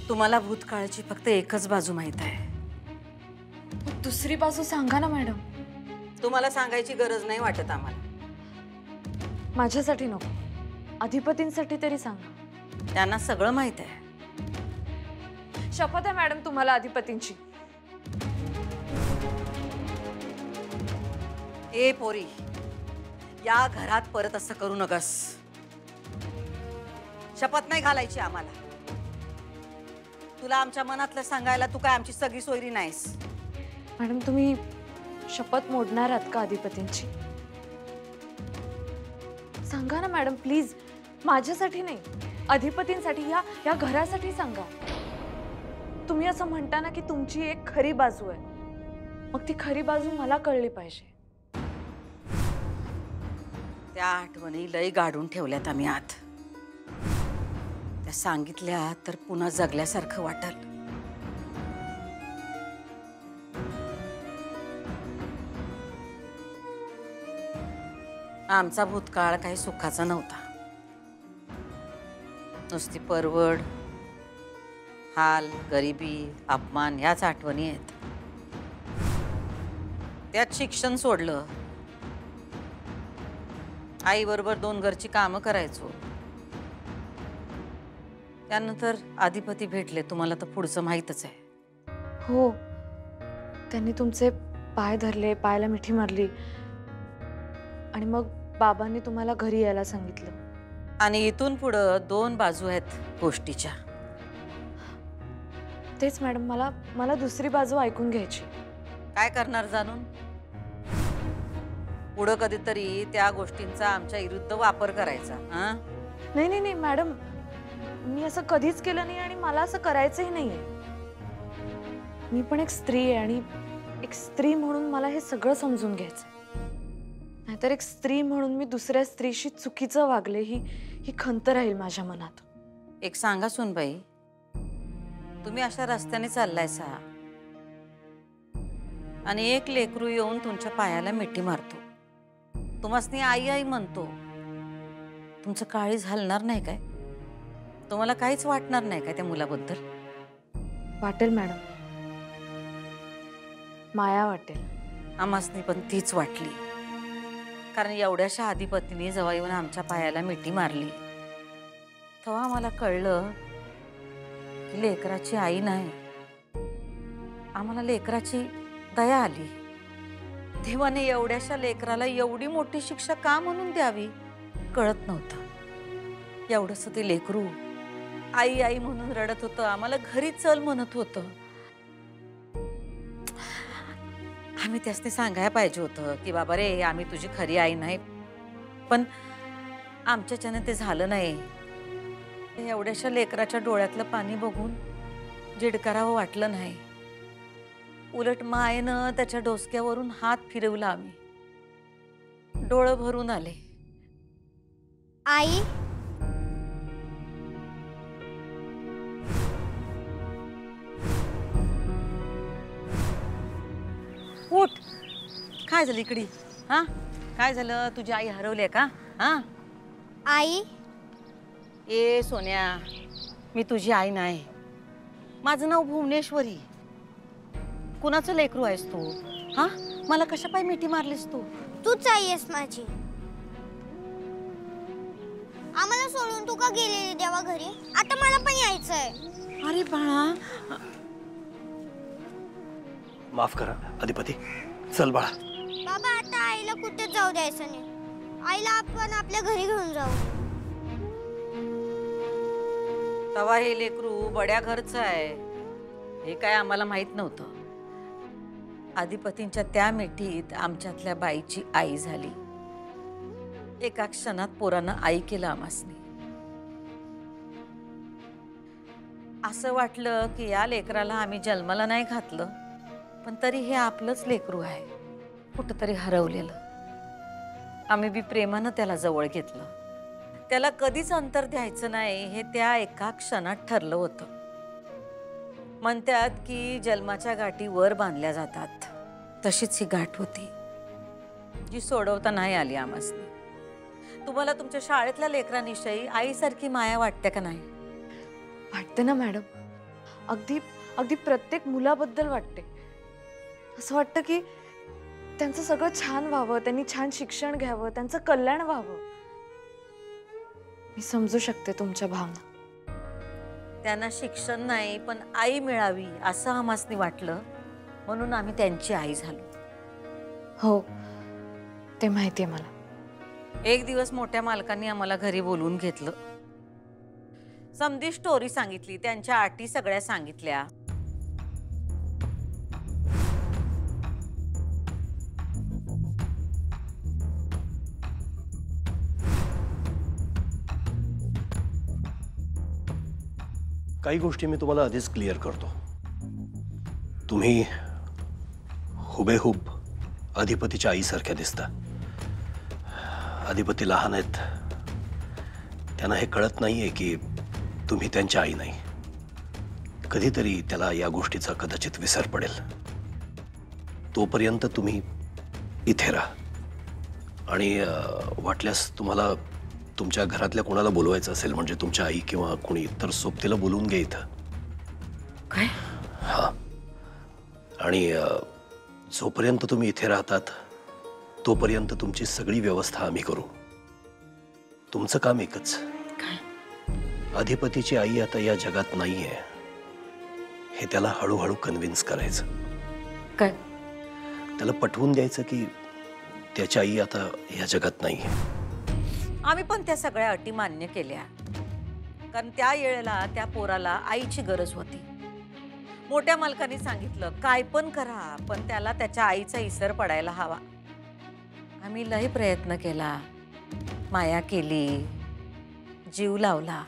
तुम्हाला भूतकाळाची फक्त एकच बाजू माहित आहे। दुसरी बाजू सांगा ना मॅडम। तुम्हाला सांगायची गरज नाही वाटत आम्हाला। माझ्यासाठी नको, अधिपतींसाठी तरी सांगा। त्यांना सगळं माहित आहे। शपथ आहे मॅडम तुम्हाला अधिपतींची। ए पोरी, या घरात परत असं करू नकस। शपथ नाही घालायची आम्हाला। तुला आमच्या मनातलं सांगायला तू काय आमची सगळी सोयरी नाहीस। मॅडम तुम्ही शपथ मोडणार आहात का अधिपतींची? सांगा ना मॅडम प्लीज, माझ्यासाठी नाही, अधिपतींसाठी, या घरासाठी सांगा। तुम्ही असं म्हणता ना की तुमची एक खरी बाजू आहे, मग ती खरी बाजू मला कळली पाहिजे। त्या आठवणी लई गाडून ठेवल्यात आम्ही आत। त्या सांगितल्या तर पुन्हा जगल्यासारखं वाटल। आमचा भूतकाळ काही सुखाचा नव्हता। नुसती परवड, हाल, गरिबी, अपमान याच आठवणी आहेत। त्यात शिक्षण सोडलं, आई बरोबर 2 घरची कामं करायचो। त्यानंतर अधिपती भेटले, तुम्हाला तर पुढचं माहीतच आहे। हो, त्यांनी तुमचे पाय धरले, पायाला मिठी मारली आणि मग बाबांनी तुम्हाला घरी यायला सांगितलं। आणि इथून पुढे 2 बाजू आहेत गोष्टीच्या। तेच मॅडम, मला दुसरी बाजू ऐकून घ्यायची। काय करणार जाणून? पुढे कधीतरी त्या गोष्टींचा आमच्या विरुद्ध वापर करायचा। हां? नाही नाही नाही मॅडम, मी असं कधीच केलं नाही आणि मला असं करायचंही नाहीये। मी पण एक स्त्री आहे आणि एक स्त्री म्हणून मला हे सगळं समजून घ्यायचंय। नाहीतर एक स्त्री म्हणून मी दुसऱ्या स्त्रीशी चुकीचं वागले ही खंत राहील माझ्या मनात। एक सांगा सुनबाई, तुम्ही अशा रस्त्याने चाललायसा आणि एक लेकरू येऊन तुमच्या पायाला मिठी मारतो, तुम्हासनी आई आई म्हणतो, तुमचं काळीज हलणार नाही काय? तुम्हाला काहीच वाटणार नाही काय त्या मुलाबद्दल? वाटेल मॅडम, माया वाटेल। आम्हासनी पण तीच वाटली, कारण एवढ्याशा अधिपतीने जेव्हा येऊन आमच्या पायाला मिठी मारली तेव्हा मला कळलं की लेकराची आई नाही, आम्हाला लेकराची दया आली। देवाने एवढ्याशा लेकराला एवढी मोठी शिक्षा का म्हणून द्यावी कळत नव्हतं। एवढंसं ते लेकरू आई आई म्हणून रडत होतं, आम्हाला घरी चल म्हणत होतं। आम्ही त्यासनी सांगायला पाहिजे होतं की बाबा रे, आम्ही तुझी खरी आई नाही, पण आमच्याच्याने ते झालं नाही। एवढ्याशा लेकराच्या डोळ्यातलं पाणी बघून जिडकारावं वाटलं नाही, उलट मायेनं त्याच्या डोसक्यावरून हात फिरवला। आम्ही डोळं भरून आले। आई, उठ। काय झालं इकडे? हा, काय झालं? तुझी आई हरवली का? हा आई, ए सोन्या, मी तुझी आई नाही, माझं नाव भुवनेश्वरी। कुणाचं लेकरू आहेस तू? हा, मला कशा पाय मिठी मारलीस तू? तूच आई आहेस माझी। आम्हाला सोडून तू का गेलेली देवा घरी? आता मला पण यायचंय। अरे बाळा, माफ करा अधिपती, चल बाळा। बाबा, आता आईला कुठे जाऊ द्यायचं नाही। आईला आपण आपल्या घरी घेऊन जाऊ। तवा हे लेकरू बड्या घरचं आहे हे काय आम्हाला माहित नव्हतं। अधिपतींच्या त्या मिठीत आमच्यातल्या बाईची आई झाली। एका क्षणात पोरानं आई केलं आम्हासनी। असं वाटलं की या लेकराला आम्ही जन्माला नाही घातलं, पण तरी हे आपलंच लेकरू आहे, कुठंतरी हरवलेलं। आम्ही बी प्रेमानं त्याला जवळ घेतलं। त्याला कधीच अंतर द्यायचं नाही हे त्या एका क्षणात ठरलं होतं। म्हणतात की जन्माच्या गाठी वर बांधल्या जातात, तशीच ही गाठ होती जी सोडवता नाही आली आम्हासनी। तुम्हाला तुमच्या शाळेतल्या लेकरांविषयी आईसारखी माया वाटते का नाही? वाटते ना मॅडम, अगदी अगदी प्रत्येक मुलाबद्दल वाटते. असं वाटतं की त्यांचं सगळं छान व्हावं, त्यांनी छान शिक्षण घ्यावं, त्यांचं कल्याण व्हावं. मी समजू शकते तुमच्या भावना. त्यांना शिक्षण नाही पण आई मिळावी असं आम्हासनी वाटलं, म्हणून आम्ही त्यांची आई झालो. हो, ते माहितीये मला. एक दिवस मोठ्या मालकांनी आम्हाला घरी बोलवून घेतलं. समधी स्टोरी सांगितली, त्यांच्या अटी सगळ्या सांगितल्या. काही गोष्टी मी तुम्हाला आधीच क्लिअर करतो. तुम्ही हुबेहूब अधिपतीच्या आईसारख्या दिसता. अधिपती लहान आहेत, त्यांना हे कळत नाहीये की तुम्ही त्यांच्या आई नाही. कधीतरी त्याला या गोष्टीचा कदाचित विसर पडेल. तोपर्यंत तुम्ही इथे राहा आणि वाटल्यास तुम्हाला तुमच्या घरातल्या कोणाला बोलवायचं असेल, म्हणजे तुमच्या आई किंवा कोणी, तर सोबतीला बोलवून घे इथं. काय? हा. आणि जोपर्यंत तुम्ही इथे राहतात तोपर्यंत तुमची सगळी व्यवस्था आम्ही करू. तुमचं काम एकच, अधिपतीची आई आता या जगात नाहीये हे त्याला हळूहळू कन्व्हिन्स करायचं. काय? त्याला पटवून द्यायचं की त्याची आई आता या जगात नाहीये. आम्ही पण त्या सगळ्या अटी मान्य केल्या, कारण त्या वेळेला त्या पोराला आईची गरज होती. मोठ्या मालकाने सांगितलं, काय पण करा पण त्याला त्याच्या आईचा इसर पडायला हवा. आम्ही लय प्रयत्न केला, माया केली, जीव लावला.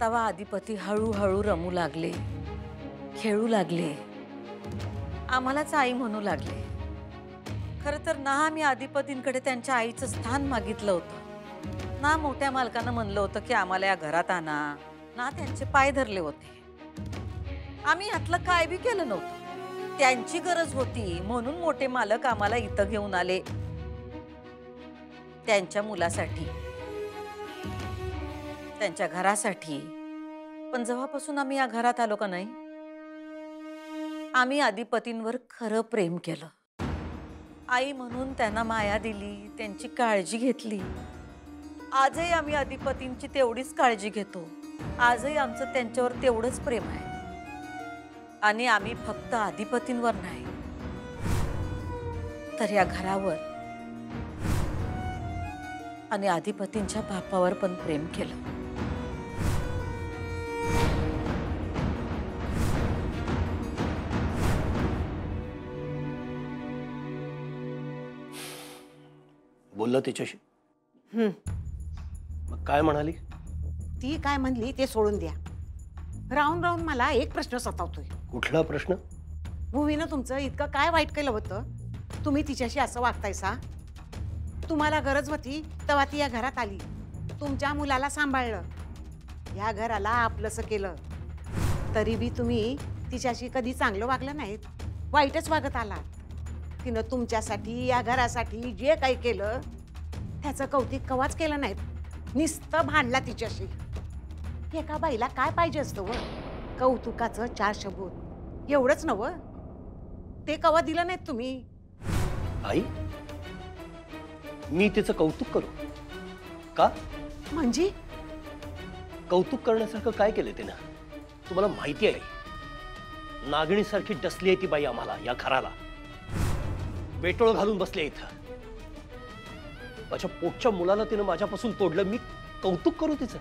तवा अधिपती हळूहळू रमू लागले, खेळू लागले, आम्हालाच आई म्हणू लागले. खरं तर ना आम्ही अधिपतींकडे त्यांच्या आईचं स्थान मागितलं होतं, ना मोठ्या मालकानं म्हणलं होतं की आम्हाला या घरात आणा, ना त्यांचे पाय धरले होते. आम्ही यातलं काय बी केलं नव्हतं. त्यांची गरज होती म्हणून मोठे मालक आम्हाला इथं घेऊन आले, त्यांच्या मुलासाठी, त्यांच्या घरासाठी. पण जेव्हापासून आम्ही या घरात आलो का नाही, आम्ही अधिपतींवर खरं प्रेम केलं. आई म्हणून त्यांना माया दिली, त्यांची काळजी घेतली. आजही आम्ही अधिपतींची तेवढीच काळजी घेतो. आजही आमचं त्यांच्यावर तेवढंच प्रेम आहे. आणि आम्ही फक्त अधिपतींवर नाही, तर या घरावर आणि अधिपतींच्या बापावर पण प्रेम केलं. बोलला तिच्याशी? मग काय म्हणाली? ती काय म्हणली ते सोडून द्या. राहून राहून मला एक प्रश्न सतावतोय. कुठला प्रश्न? भुवीनं तुमचं इतकं काय वाईट केलं होतं, तुम्ही तिच्याशी असं वागतायसा? तुम्हाला गरज होती तेव्हा ती या घरात आली, तुमच्या मुलाला सांभाळलं, या घराला आपलंसं केलं. तरी बी तुम्ही तिच्याशी कधी चांगलं वागलं नाहीत, वाईटच वागत आलात. तिनं तुमच्यासाठी, या घरासाठी जे काही केलं त्याचं कौतिक कवाच केलं नाहीत, नुसतं भांडला तिच्याशी. एका बाईला काय पाहिजे असतं व? कौतुकाचं 4 शब्द एवढंच नव, ते कवा दिलं नाहीत तुम्ही. आई, मी तिचं कौतुक करू का? म्हणजे कौतुक करण्यासारखं काय केलं तिनं? तुम्हाला माहिती आहे, नागणीसारखी डसली आहे ती बाई आम्हाला, या घराला वेटोळ घालून बसली आहे इथं. माझ्या पोटच्या मुलाला तिनं माझ्यापासून तोडलं, मी कौतुक करू तिचं?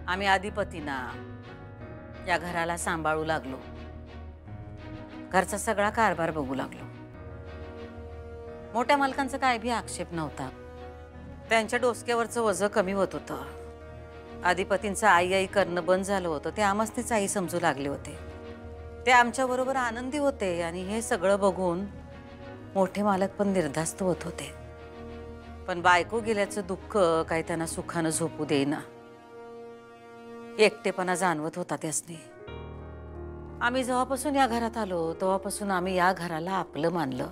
आम्ही अधिपतींना, या घराला सांभाळू लागलो, घरचा सगळा कारभार बघू लागलो. मोठ्या मालकांचा काय भी आक्षेप नव्हता, त्यांच्या डोसक्यावरचं वजन कमी होत होतं. आधिपतींचं आई आई करणं बंद झालं होतं ते आमसनीच आई समजू लागले होते. ते आमच्याबरोबर आनंदी होते आणि हे सगळं बघून मोठे मालक पण निर्धास्त होत होते. पण बायको गेल्याचं दुःख काही त्यांना सुखानं झोपू देईना. एकटेपणा जाणवत होता त्यासनी. आम्ही जेव्हापासून या घरात आलो तेव्हापासून आम्ही या घराला आपलं मानलं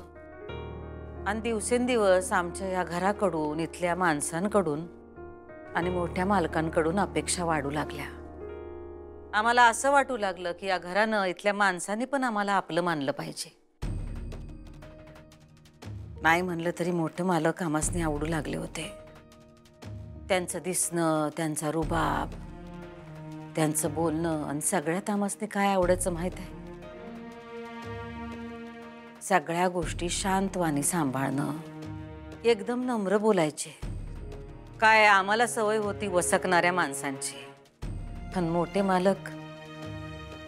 आणि दिवसेंदिवस आमच्या या घराकडून, इथल्या माणसांकडून आणि मोठ्या मालकांकडून अपेक्षा वाढू लागल्या. आम्हाला असं वाटू लागलं की या घरानं, इथल्या माणसांनी पण आम्हाला आपलं मानलं पाहिजे. नाही म्हणलं तरी मोठे मालक आमासनी आवडू लागले होते. त्यांचं दिसणं, त्यांचा रुबाब, त्यांचं बोलणं आणि सगळ्यात आमासनी काय आवडायचं माहित आहे? सगळ्या गोष्टी शांतवानी सांभाळणं, एकदम नम्र बोलायचे. काय आम्हाला सवय होती वसकणाऱ्या माणसांची, पण मोठे मालक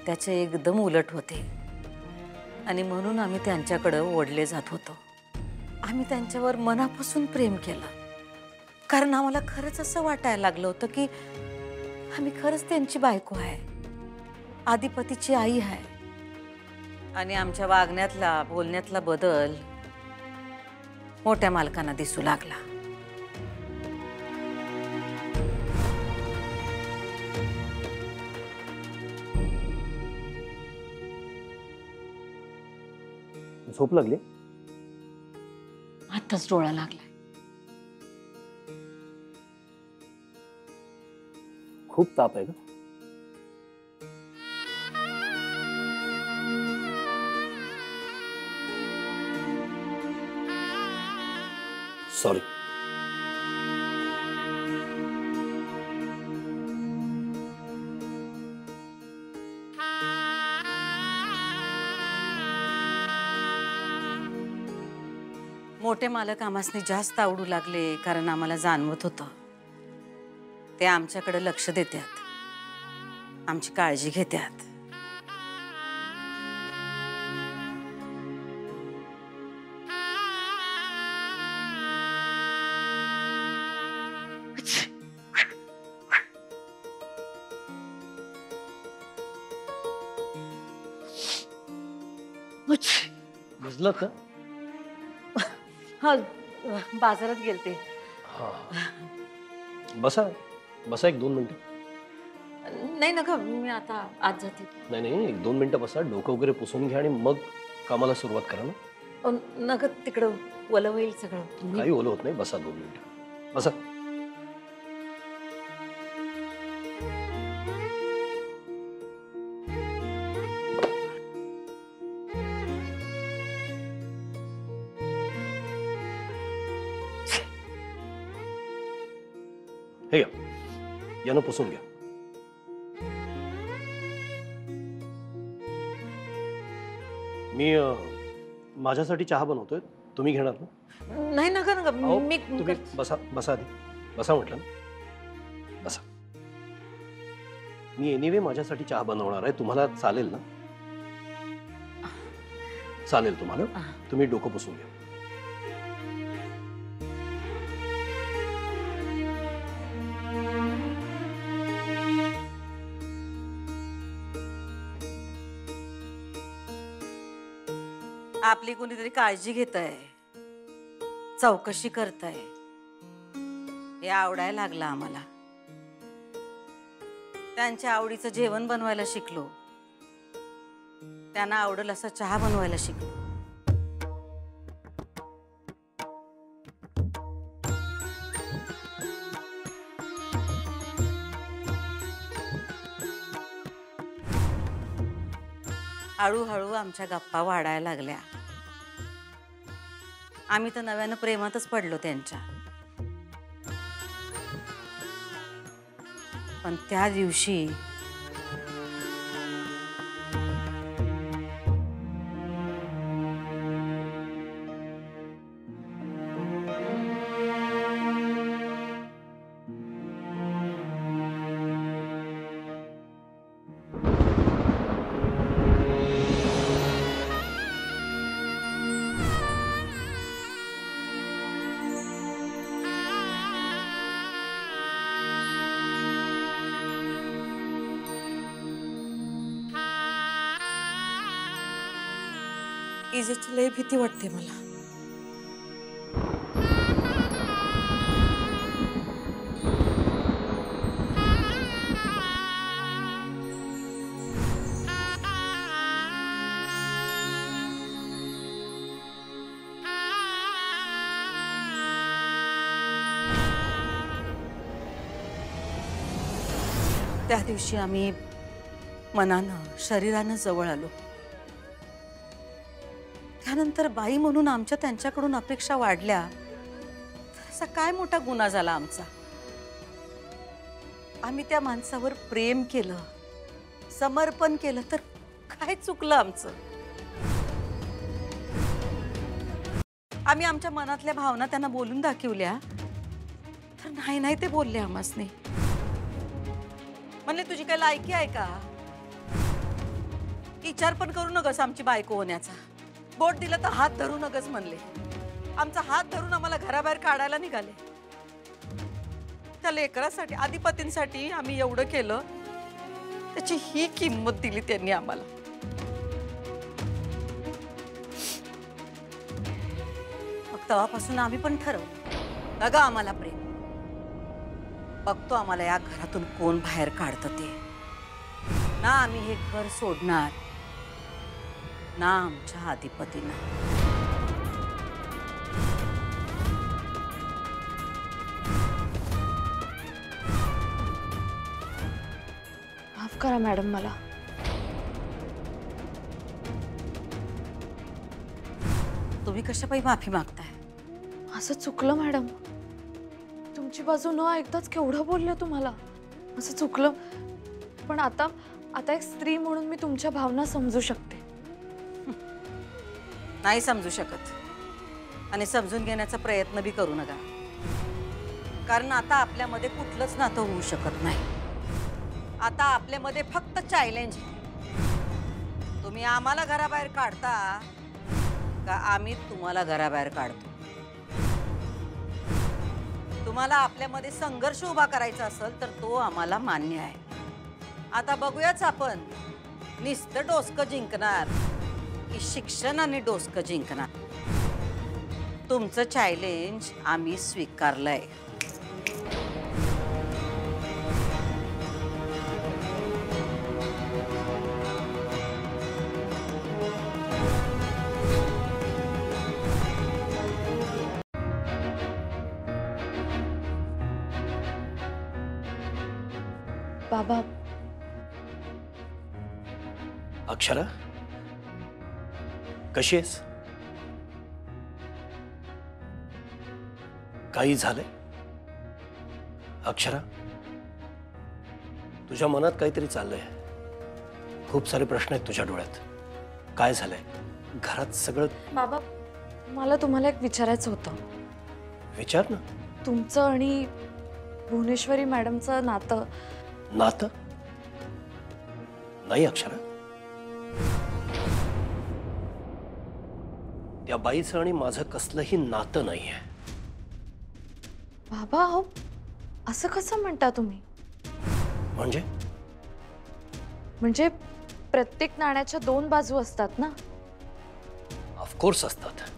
त्याचे एकदम उलट होते आणि म्हणून आम्ही त्यांच्याकडे ओढले जात होतो. आम्ही त्यांच्यावर मनापासून प्रेम केलं, कारण आम्हाला खरंच असं वाटायला लागलं होतं की आम्ही खरंच त्यांची बायको आहे, आधिपतीची आई आहे. आणि आमच्या वागण्यातला, बोलण्यातला बदल मोठ्या मालकांना दिसू लागला. झोप लागली? आताच डोळा लागलाय. खूप ताप आहे का? सॉरी. मोठे मालक आम्हासनी जास्त आवडू लागले, कारण आम्हाला जाणवत होतं ते आमच्याकडे लक्ष देतात, आमची काळजी घेतात. भिजलं का? हा, बाजारात गेलते. हा, बसा बसा, 1-2 मिनिटं. नाही नका, मी आता आज जाते. नाही नाही, 1-2 मिनिटं बसा, डोकं वगैरे पुसून घ्या आणि मग कामाला सुरुवात करा ना. नका, तिकडं ओलं होईल सगळं. काही ओलं होत नाही, बसा 2 मिनिटं बसा. हे घ्या, यानं पुसून घ्या. मी माझ्यासाठी चहा बनवतोय, तुम्ही घेणार ना? नाही नका नका, अहो, मी तुम्ही बसा बसा, आधी बसा म्हटलं ना, बसा. मी एनिवे माझ्यासाठी चहा बनवणार आहे, तुम्हाला चालेल ना? चालेल तुम्हाला? तुम्ही डोकं पुसून घ्या. आपली कोणीतरी काळजी घेत आहे, चौकशी करत आहे, हे आवडायला लागलं आम्हाला. त्यांच्या आवडीचं जेवण बनवायला शिकलो, त्यांना आवडेल असं चहा बनवायला शिकलो. हळूहळू आमच्या गप्पा वाढायला लागल्या. आम्ही तर नव्यानं प्रेमातच पडलो त्यांच्या. पण त्या दिवशी इजेची लय भीती वाटते मला. त्या दिवशी आम्ही मनानं शरीरानं जवळ आलो. त्यानंतर बाई म्हणून आमच्या त्यांच्याकडून अपेक्षा वाढल्या. तर असा काय मोठा गुन्हा झाला आमचा. आम्ही त्या माणसावर प्रेम केलं, समर्पण केलं, तर काय चुकलं आमचं. आम्ही आमच्या मनातल्या भावना त्यांना बोलून दाखवल्या, तर नाही नाही ते बोलले आम्हासनी. म्हणले तुझी काय लायकी आहे का, विचार पण करू नकस आमची बायको होण्याचा. बोट दिलं तर हात धरू नकस म्हणले. आमचा हात धरून आम्हाला घराबाहेर काढायला निघाले. त्या लेकरासाठी, आधिपतींसाठी आम्ही एवढं केलं, त्याची ही किंमत दिली त्यांनी आम्हाला. मग तेव्हापासून आम्ही पण ठरवलं, बघा आम्हाला प्रेम, बघतो आम्हाला या घरातून कोण बाहेर काढतं ते. ना आम्ही हे घर सोडणार, ना आमच्या अधिपतींना. माफ करा मॅडम मला. तुम्ही कशापायी माफी मागताय? असं चुकलं मॅडम. तुमची बाजू न ऐकताच केवढं बोलले तुम्हाला. असं चुकलं. पण आता एक स्त्री म्हणून मी तुमच्या भावना समजू शकते. नाही समजू शकत, आणि समजून घेण्याचा प्रयत्न बी करू नका. कारण आता आपल्यामध्ये कुठलंच नातं होऊ शकत नाही. आता आपल्यामध्ये फक्त चॅलेंज. तुम्ही आम्हाला घराबाहेर काढता का आम्ही तुम्हाला घराबाहेर काढतो. तुम्हाला आपल्यामध्ये संघर्ष उभा करायचा असेल तर तो आम्हाला मान्य आहे. आता बघूयाच आपण नुसतं डोसकं जिंकणार की शिक्षणाने डोसकं जिंकणार. तुमचं चॅलेंज आम्ही स्वीकारलंय. बाबा, अक्षरा, कशी आहेस? काही झालंय? अक्षरा, तुझ्या मनात काहीतरी चाललंय. खूप सारे प्रश्न आहेत तुझ्या डोळ्यात. काय झालंय? घरात सगळं. बाबा, मला तुम्हाला एक विचारायचं होतं. विचार ना. तुमचं आणि भुवनेश्वरी मॅडमचं नातं. नातं नाही अक्षरा. त्या बाईचं आणि माझं कसलंही नातं नाहीये. बाबा, अहो असं कसं म्हणता तुम्ही? म्हणजे प्रत्येक नाण्याच्या दोन बाजू असतात ना. ऑफकोर्स असतात.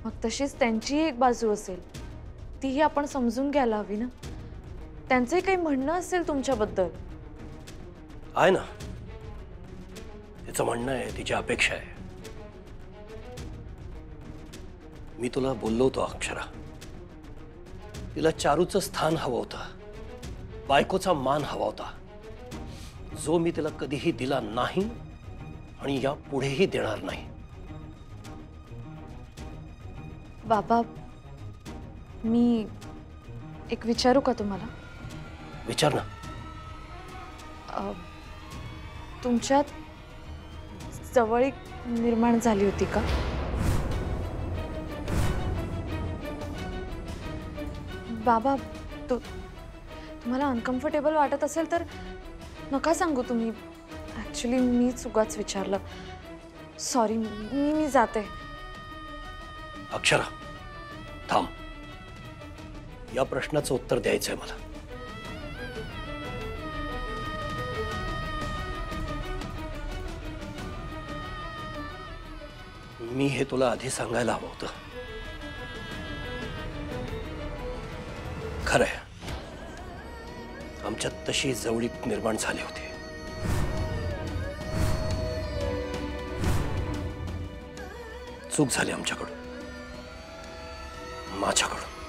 मग तशीच त्यांचीही एक बाजू असेल, तीही आपण समजून घ्यायला हवी ना. त्यांचंही काही म्हणणं असेल तुमच्याबद्दल. आहे ना, तिचं म्हणणं आहे, तिची अपेक्षा आहे. मी तुला बोललो होतो अक्षरा, तिला चारूचं स्थान हवं होतं, बायकोचा मान हवा होता, जो मी तिला कधीही दिला नाही आणि या पुढेही देणार नाही. बाबा, मी एक विचारू का तुम्हाला? विचार ना. तुमच्यात जवळीक निर्माण झाली होती का? बाबा, तुम्हाला अनकम्फर्टेबल वाटत असेल तर नका सांगू तुम्ही. ॲक्च्युली मीच उगाच विचारलं. सॉरी, मी जाते. अक्षरा, थांब. या प्रश्नाचं उत्तर द्यायचंय मला. मी हे तुला आधी सांगायला हवं होतं. खरंय, आमच्यात तशी जवळीक निर्माण झाली होती. चूक झाली आमच्याकडून, माझ्याकडून.